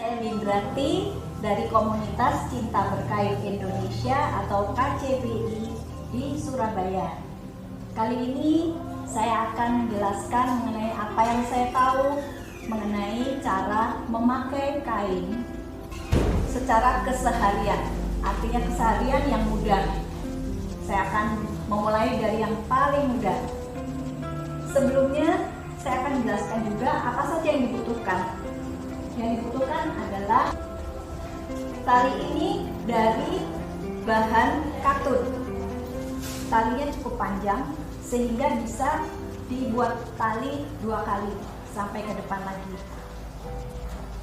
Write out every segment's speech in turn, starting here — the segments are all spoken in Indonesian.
Saya Windrati dari Komunitas Cinta Berkain Indonesia atau KCBI di Surabaya. Kali ini saya akan menjelaskan mengenai apa yang saya tahu mengenai cara memakai kain secara keseharian, artinya keseharian yang mudah. Saya akan memulai dari yang paling mudah. Sebelumnya, saya akan menjelaskan juga apa saja yang dibutuhkan. Yang dibutuhkan adalah tali ini dari bahan katun. Talinya cukup panjang sehingga bisa dibuat tali 2 kali sampai ke depan lagi.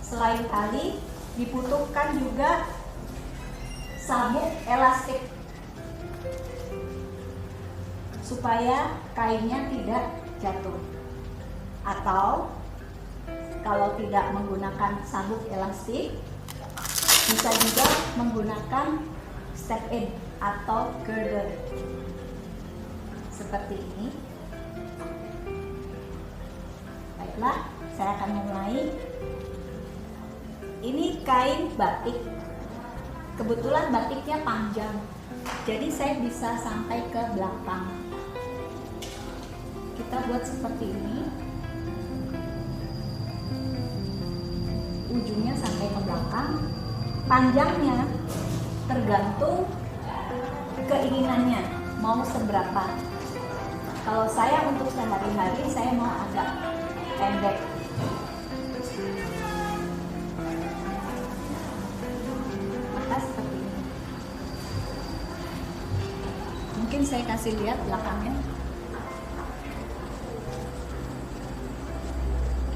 Selain tali, dibutuhkan juga sabuk elastik supaya kainnya tidak jatuh. Atau kalau tidak menggunakan sabuk elastik, bisa juga menggunakan step in atau girder seperti ini. Baiklah, saya akan memulai. Ini kain batik. Kebetulan batiknya panjang, jadi saya bisa sampai ke belakang. Kita buat seperti ini. Ujungnya sampai ke belakang. Panjangnya tergantung keinginannya mau seberapa. Kalau saya untuk sehari-hari saya mau agak pendek. Maka seperti ini. Mungkin saya kasih lihat belakangnya.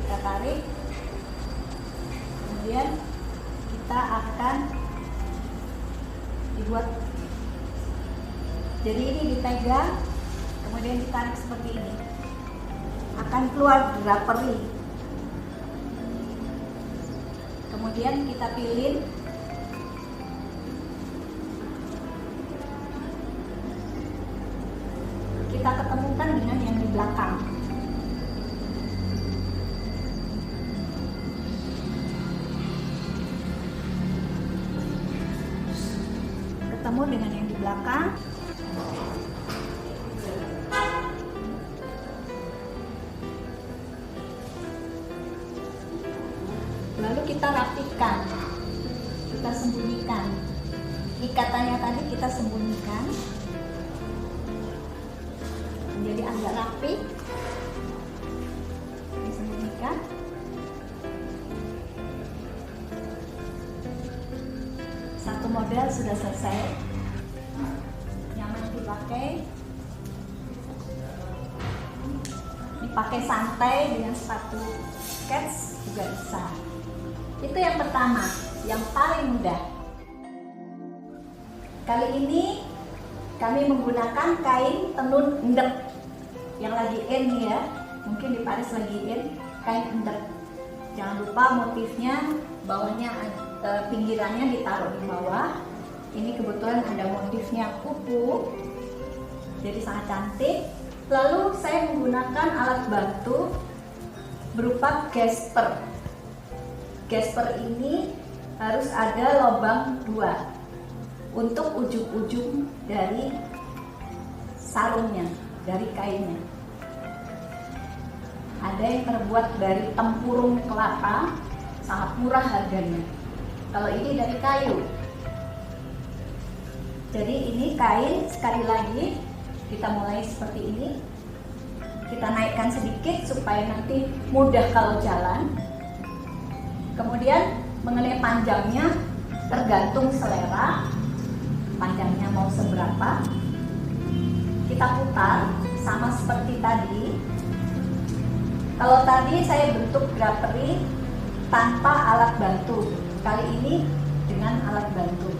Kita tarik. Kemudian kita akan dibuat, jadi ini dipegang, kemudian ditarik seperti ini, akan keluar drapery. Kemudian kita pilih, kita ketemukan dengan yang di belakang. Ketemu dengan yang di belakang. Lalu kita rapikan, kita sembunyikan. Ikatannya tadi kita sembunyikan menjadi agak rapi. Disembunyikan. Satu model sudah selesai, nyaman dipakai, dipakai santai dengan sepatu sketch juga bisa. Itu yang pertama, yang paling mudah. Kali ini kami menggunakan kain tenun endek yang lagi in ya, mungkin di Paris lagi in, kain endek. Jangan lupa motifnya bawahnya pinggirannya ditaruh di bawah. Ini kebetulan ada motifnya kupu, jadi sangat cantik. Lalu saya menggunakan alat bantu berupa gesper. Gesper ini harus ada lubang 2 untuk ujung-ujung dari sarungnya, dari kainnya. Ada yang terbuat dari tempurung kelapa, sangat murah harganya. Kalau ini dari kayu. Jadi ini kain, sekali lagi kita mulai seperti ini. Kita naikkan sedikit supaya nanti mudah kalau jalan. Kemudian mengenai panjangnya tergantung selera. Panjangnya mau seberapa. Kita putar sama seperti tadi. Kalau tadi saya bentuk drapery tanpa alat bantu. Kali ini dengan alat bantu.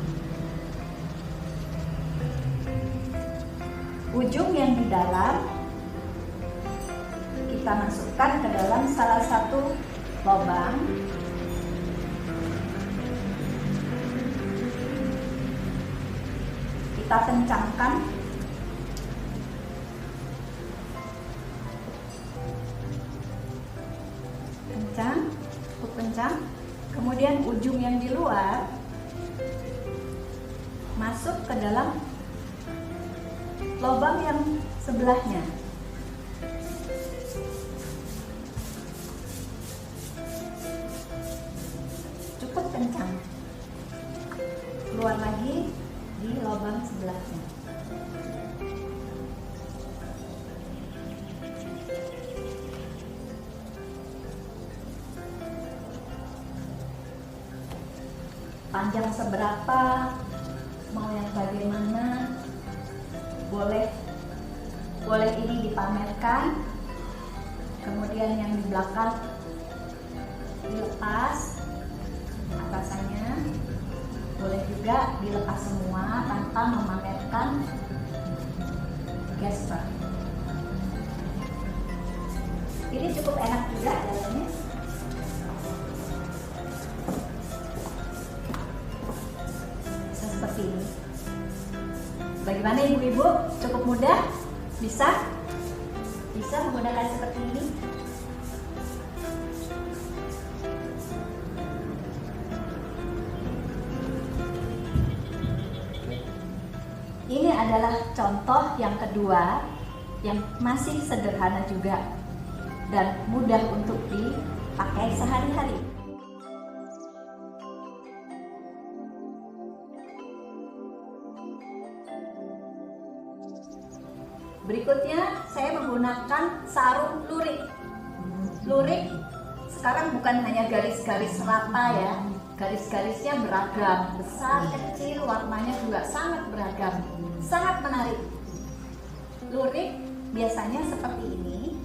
Ujung yang di dalam kita masukkan ke dalam salah satu lubang. Kita kencangkan. Kencang, cukup kencang. Kemudian ujung yang di luar masuk ke dalam lubang yang sebelahnya. Cukup kencang. Keluar lagi di lubang sebelahnya. Panjang seberapa, mau yang bagaimana, boleh ini dipamerkan. Kemudian yang di belakang dilepas atasannya, boleh juga dilepas semua tanpa memamerkan gesper. Ini cukup enak juga dalamnya. Seperti ini. Bagaimana ibu-ibu? Cukup mudah? Bisa menggunakan seperti ini? Ini adalah contoh yang kedua yang masih sederhana juga dan mudah untuk dipakai sehari-hari. Berikutnya saya menggunakan sarung lurik. Lurik sekarang bukan hanya garis-garis rata ya, garis-garisnya beragam, besar, kecil, warnanya juga sangat beragam, sangat menarik. Lurik biasanya seperti ini,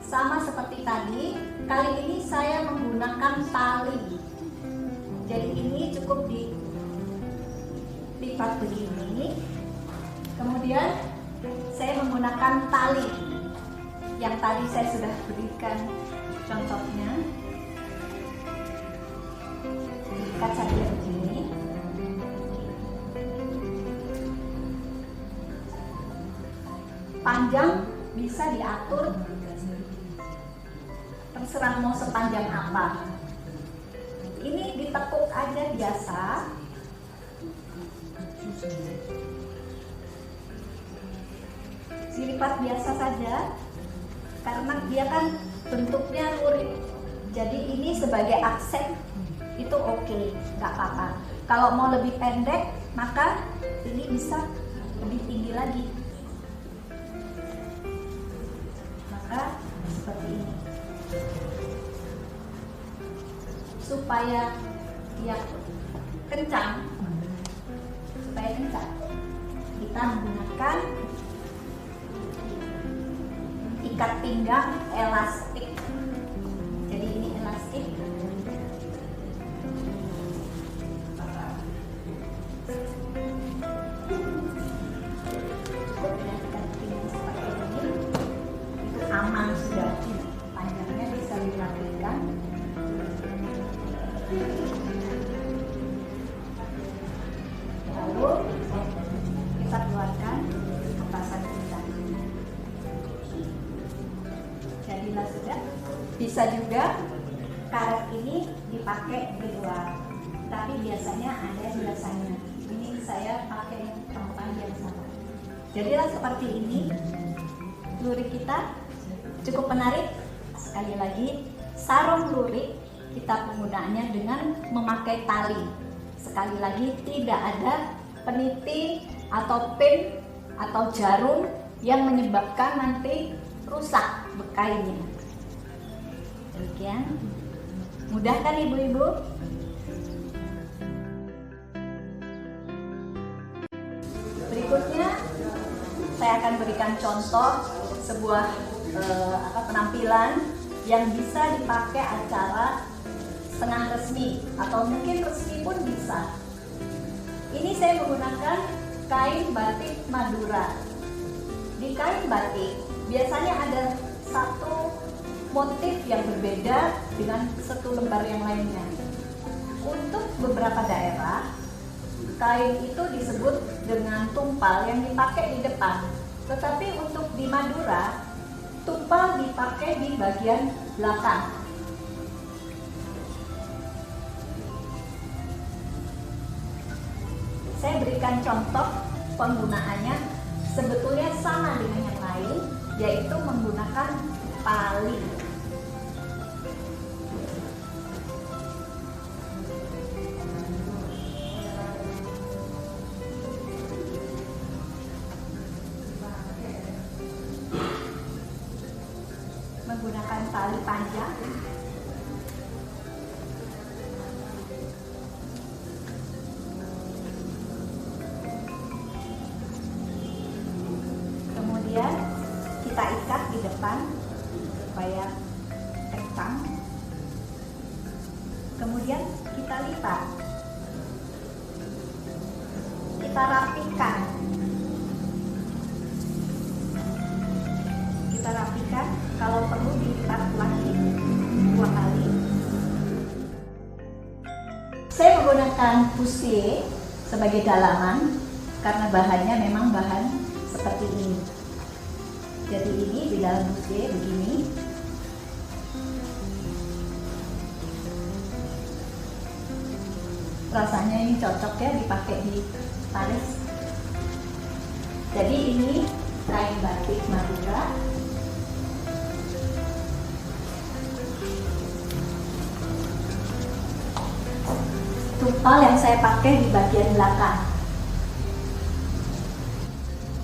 sama seperti tadi. Kali ini saya menggunakan tali, jadi ini cukup dilipat begini, kemudian saya menggunakan tali yang tadi saya sudah berikan contohnya. Diikat saja begini. Panjang bisa diatur, terserah mau sepanjang apa. Ini ditekuk aja biasa. Dilipat biasa saja karena dia kan bentuknya lurik, jadi ini sebagai aksen itu oke, nggak apa-apa. Kalau mau lebih pendek maka ini bisa lebih tinggi lagi, maka seperti ini supaya dia kencang, kita menggunakan ikat pinggang elastik. Jadi ini elastik. Ikat pinggang seperti ini, itu aman sudah. Panjangnya bisa dirapikan. Lalu kita keluarkan atasan kita. Jadilah sudah. Bisa juga karet ini dipakai di luar, tapi biasanya ada biasanya. Ini saya pakai yang tempat biasa. Jadilah seperti ini. Lurik kita cukup menarik. Sekali lagi, sarung lurik kita penggunaannya dengan memakai tali. Sekali lagi, tidak ada peniti atau pin atau jarum yang menyebabkan nanti rusak bekainya. Demikian. Mudah kan ibu-ibu? Berikutnya saya akan berikan contoh sebuah penampilan yang bisa dipakai acara setengah resmi atau mungkin resmi pun bisa. Ini saya menggunakan kain batik Madura. Di kain batik biasanya ada satu motif yang berbeda dengan satu lembar yang lainnya. Untuk beberapa daerah, kain itu disebut dengan tumpal yang dipakai di depan. Tetapi untuk di Madura, tumpal dipakai di bagian belakang. memberikan contoh penggunaannya sebetulnya sama dengan yang lain, yaitu menggunakan tali. Menggunakan tali panjang. Kemudian kita ikat di depan supaya kencang. Kemudian kita lipat. Kita rapikan. Kita rapikan, kalau perlu dilipat lagi 2 kali. Saya menggunakan bustier sebagai dalaman karena bahannya memang bahan seperti ini. Jadi ini di dalam bustier begini. Rasanya ini cocok ya dipakai di Paris. Jadi ini kain batik Madura. Tupal yang saya pakai di bagian belakang.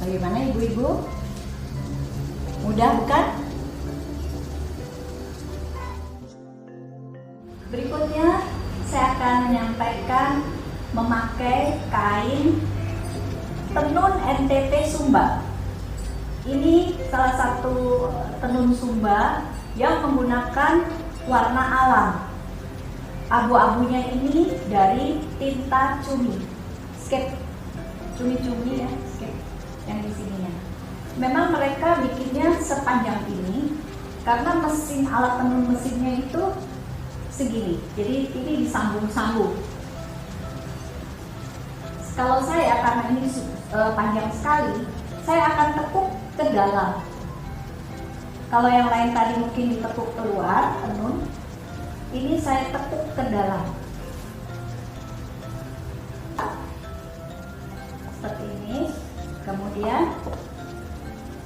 Bagaimana ibu-ibu? Mudah bukan? Berikutnya saya akan menyampaikan memakai kain tenun NTT Sumba. Ini salah satu tenun Sumba yang menggunakan warna alam. Abu-abunya ini dari tinta cumi, skate, cumi-cumi ya, skate yang di sininya. Memang mereka bikinnya sepanjang ini karena mesin alat tenun mesinnya itu segini, jadi ini disambung-sambung. Kalau saya karena ini panjang sekali, saya akan tekuk ke dalam. Kalau yang lain tadi mungkin ditekuk keluar tenun, ini saya tekuk ke dalam. Seperti ini. Kemudian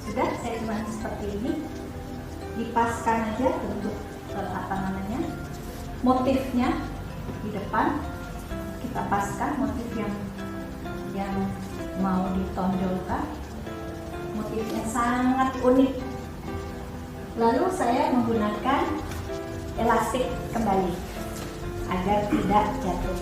sudah saya cuma seperti ini. Dipaskan aja untuk motifnya di depan. Kita paskan motif yang mau ditonjolkan. Motifnya sangat unik. Lalu saya menggunakan elastik kembali agar tidak jatuh.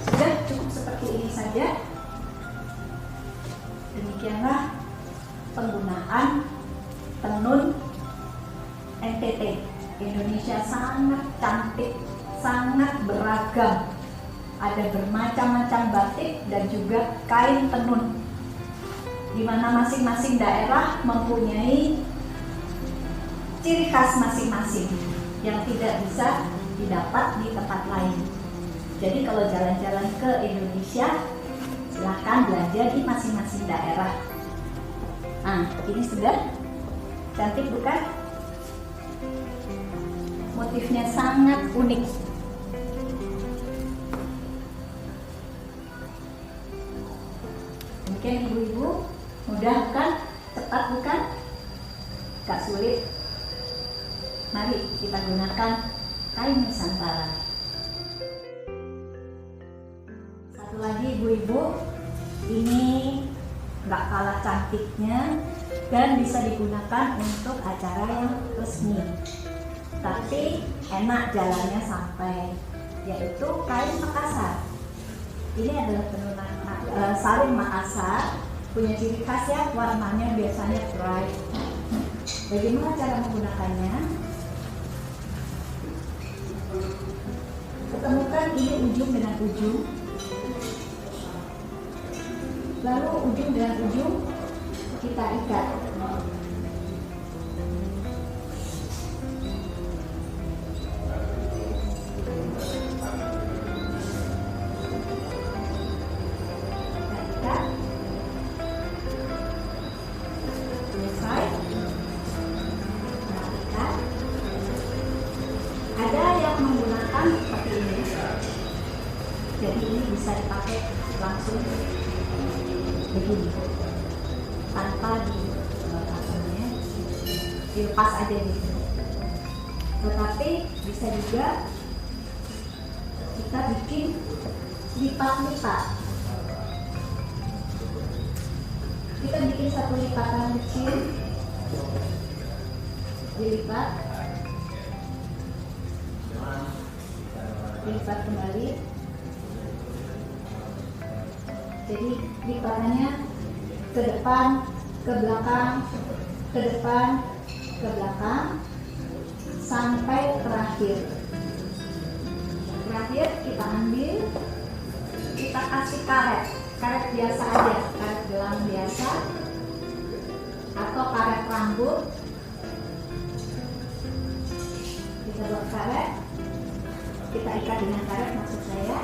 Sudah cukup seperti ini saja. Demikianlah penggunaan tenun NTT. Indonesia sangat cantik, sangat beragam. Ada bermacam-macam batik dan juga kain tenun, di mana masing-masing daerah mempunyai ciri khas masing-masing yang tidak bisa didapat di tempat lain. Jadi kalau jalan-jalan ke Indonesia, silahkan belajar di masing-masing daerah. Nah, ini sudah cantik bukan? Motifnya sangat unik. Mungkin ibu-ibu mudah bukan? Cepat bukan? Gak sulit. Mari kita gunakan kain Nusantara. Satu lagi ibu-ibu, ini gak kalah cantiknya dan bisa digunakan untuk acara yang resmi. Tapi enak jalannya sampai, yaitu kain Makassar. Ini adalah tenunan sarung Makassar, punya ciri khas ya, warnanya biasanya bright. Bagaimana cara menggunakannya? Ketemukan ini ujung dengan ujung, lalu ujung dengan ujung kita ikat. begini, tanpa dilepas aja gitu. Tetapi bisa juga kita bikin lipat-lipat. Kita bikin satu lipatan kecil, dilipat kembali. Jadi lipatannya ke depan, ke belakang, ke depan, ke belakang, sampai terakhir. Terakhir kita ambil, kita kasih karet biasa aja, karet gelang biasa atau karet rambut. Kita buat karet, kita ikat dengan karet, maksud saya.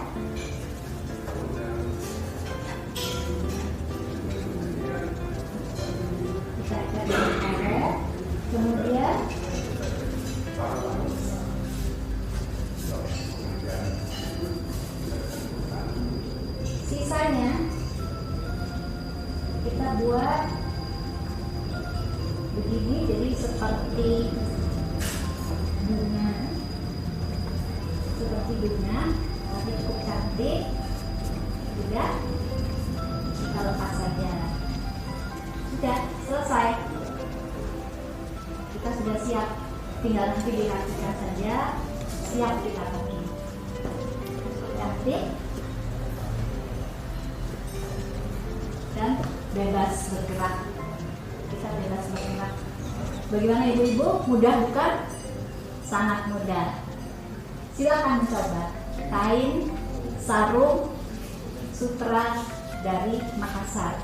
Kita ikat dengan karet, kemudian sisanya kita buat begini, jadi seperti bunga, tapi cukup cantik. Sudah, kita lepas saja. Sudah selesai, kita sudah siap, tinggal nanti dirapikan saja, siap kita pakai. Cantik dan bebas bergerak. Kita bebas bergerak. Bagaimana ibu-ibu? Mudah bukan? Sangat mudah. Silakan coba. Kain sarung sutra dari Makassar,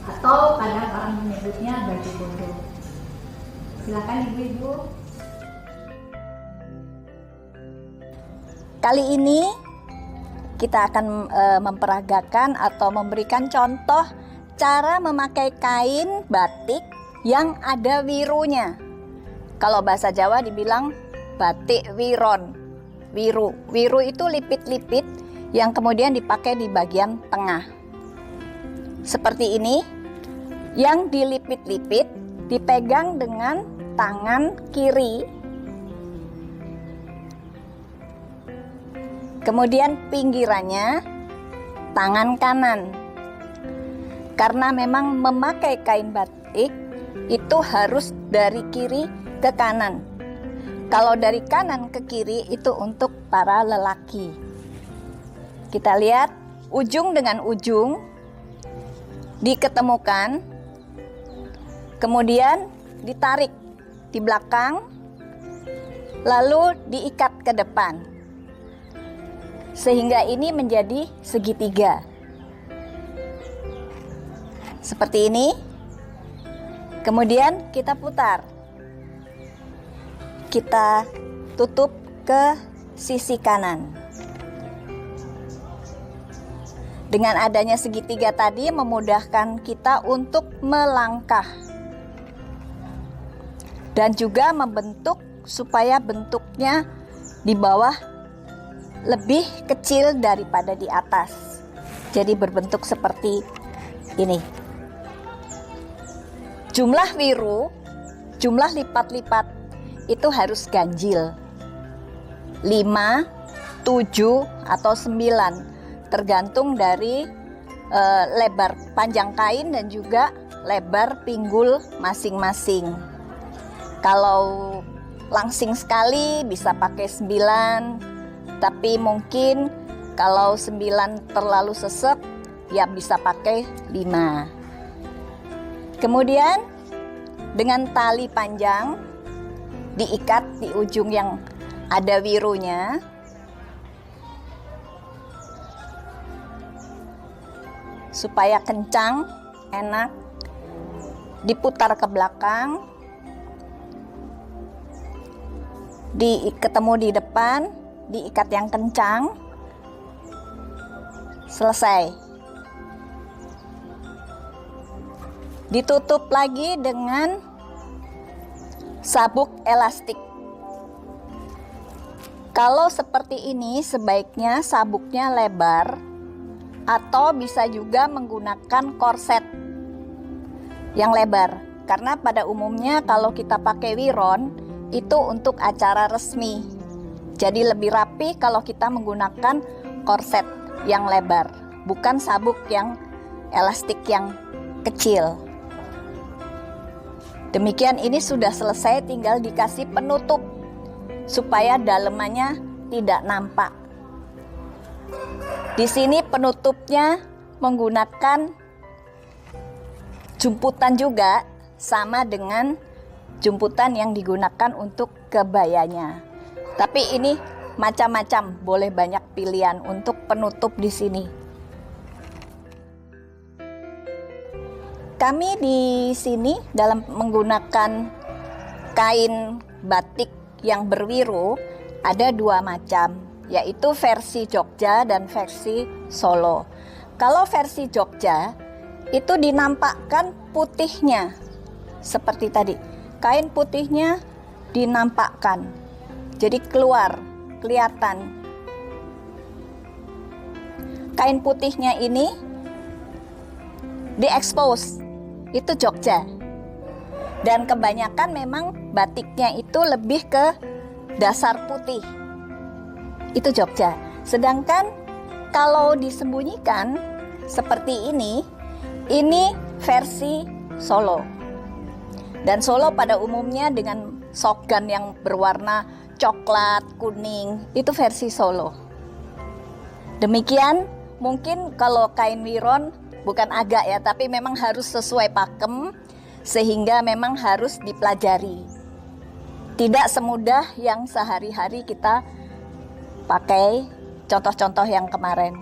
atau kadang orang menyebutnya baju bodoh. Silakan ibu-ibu. Kali ini kita akan memperagakan atau memberikan contoh cara memakai kain batik yang ada wirunya. Kalau bahasa Jawa dibilang batik wiron. Wiru itu lipit-lipit yang kemudian dipakai di bagian tengah. Seperti ini, yang dilipit-lipit dipegang dengan tangan kiri. Kemudian pinggirannya tangan kanan. Karena memang memakai kain batik itu harus dari kiri ke kanan. Kalau dari kanan ke kiri itu untuk para lelaki. Kita lihat ujung dengan ujung diketemukan, kemudian ditarik di belakang, lalu diikat ke depan. Sehingga ini menjadi segitiga. Seperti ini. Kemudian kita putar. Kita tutup ke sisi kanan. Dengan adanya segitiga tadi memudahkan kita untuk melangkah. Dan juga membentuk supaya bentuknya di bawah lebih kecil daripada di atas. Jadi berbentuk seperti ini. Jumlah wiru, jumlah lipat-lipat itu harus ganjil. 5, 7, atau 9 tergantung dari lebar panjang kain dan juga lebar pinggul masing-masing. Kalau langsing sekali bisa pakai 9, tapi mungkin kalau 9 terlalu sesek ya bisa pakai 5. Kemudian dengan tali panjang diikat di ujung yang ada wirunya. Supaya kencang, enak. Diputar ke belakang. Ketemu di depan, diikat yang kencang. Selesai. Ditutup lagi dengan sabuk elastik. Kalau seperti ini sebaiknya sabuknya lebar atau bisa juga menggunakan korset yang lebar. Karena pada umumnya kalau kita pakai wiron itu untuk acara resmi. Jadi lebih rapi kalau kita menggunakan korset yang lebar, bukan sabuk yang elastik yang kecil. Demikian, ini sudah selesai, tinggal dikasih penutup supaya dalemannya tidak nampak. Di sini penutupnya menggunakan jumputan juga, sama dengan jumputan yang digunakan untuk kebayanya. Tapi ini macam-macam, boleh banyak pilihan untuk penutup di sini. Kami di sini dalam menggunakan kain batik yang berwiru ada 2 macam, yaitu versi Jogja dan versi Solo. Kalau versi Jogja itu dinampakkan putihnya seperti tadi, kain putihnya dinampakkan, jadi keluar, kelihatan. Kain putihnya ini diekspos, itu Jogja. Dan kebanyakan memang batiknya itu lebih ke dasar putih, itu Jogja. Sedangkan kalau disembunyikan seperti ini versi Solo. Dan Solo pada umumnya dengan sogan yang berwarna coklat, kuning, itu versi Solo. Demikian, mungkin kalau kain wiron bukan agak ya, tapi memang harus sesuai pakem, sehingga memang harus dipelajari. Tidak semudah yang sehari-hari kita pakai contoh-contoh yang kemarin.